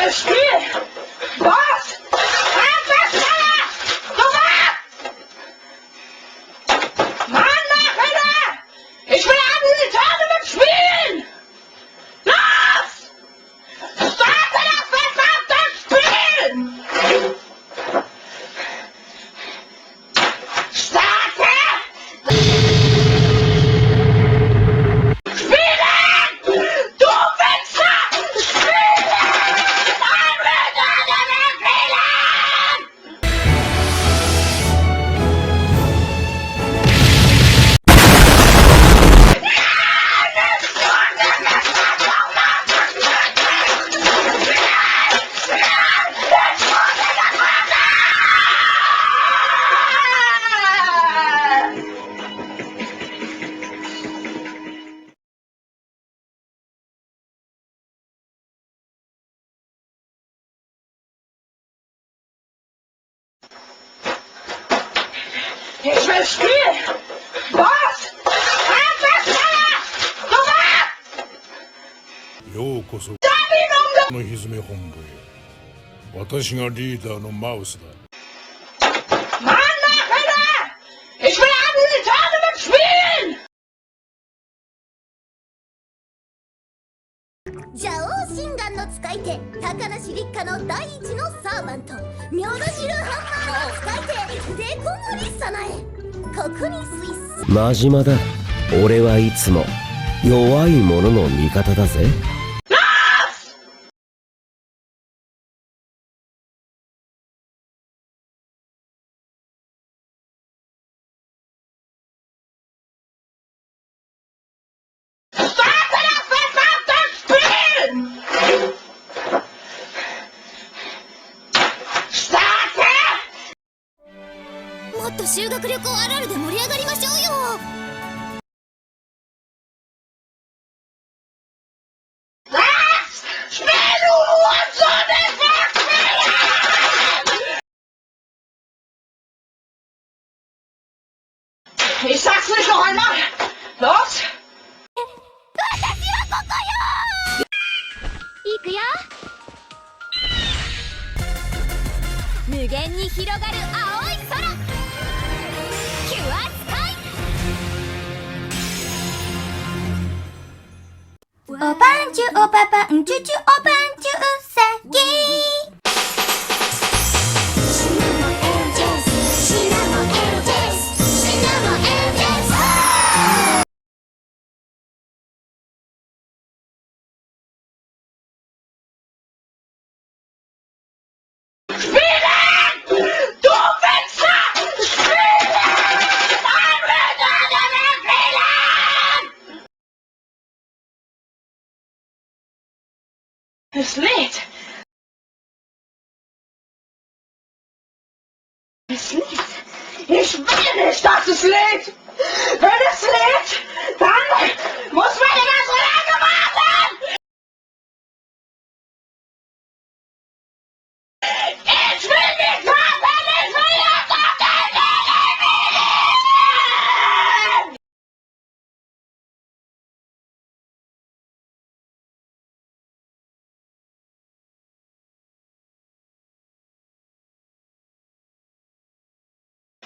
will spielen! Was? Abwärtsfeuer! Sofort! Mann, mach wieder! Ich will an die Tournament spielen! Los! Starte das verdammte Spiel! Starte! Ich will spielen! Was? Abwärtsfeuer! Sofort! ようこそのひずめ本部へ。私がリーダーのマウスだ。Mann, mach wieder! Ich will an die Tournament spielen! 邪王心眼の使い手高梨立花の第一のサーバントミョドシルハンマーの使い手デコモリサナエここにスイス真島だ。俺はいつも弱い者の味方だぜ。もっと修学旅行あるあるで盛り上がりましょうよ。Ich sag's nicht noch einmal! Los! 私はここよ。いくよ。無限に広がる青い空キュアスカイおぱんちゅおぱぱんちゅちゅおぱんちゅうさぎEs lädt! Es lädt! Ich will nicht, dass es lädt! Wenn es lädt, dann muss man immer so lange warten! Ich will nicht warten! Ich will jetzt auf den Leben!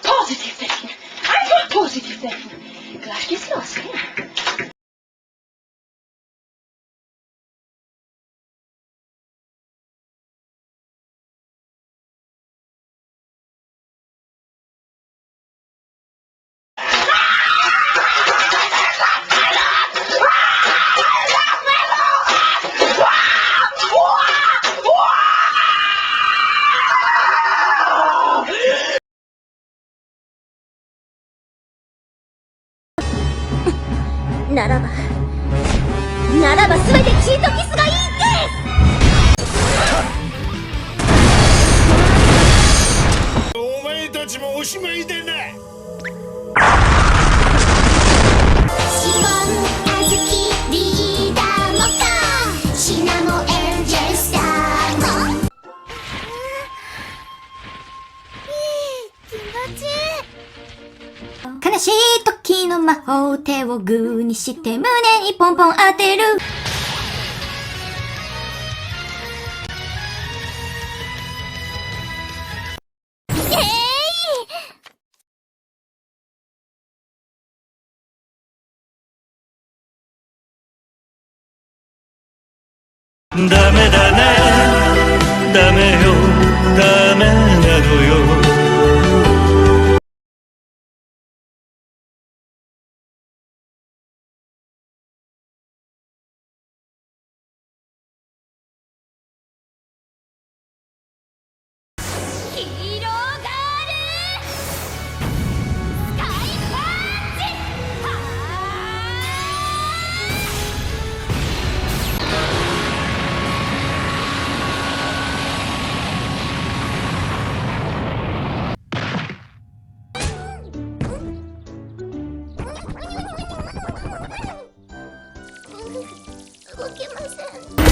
Positiv denken. Einfach positiv denken. Gleich geht's los, ja?ならば全てチートキスがいいですお前たちもおしまいでな。シモン、あずき、リーダーモカシナモエンジェルスターも気持ちいい。悲しい時の魔法手をグーにして胸にポンポン当てるダメだねダメよダメなのよヒーローガールスカイパンチはー動けません。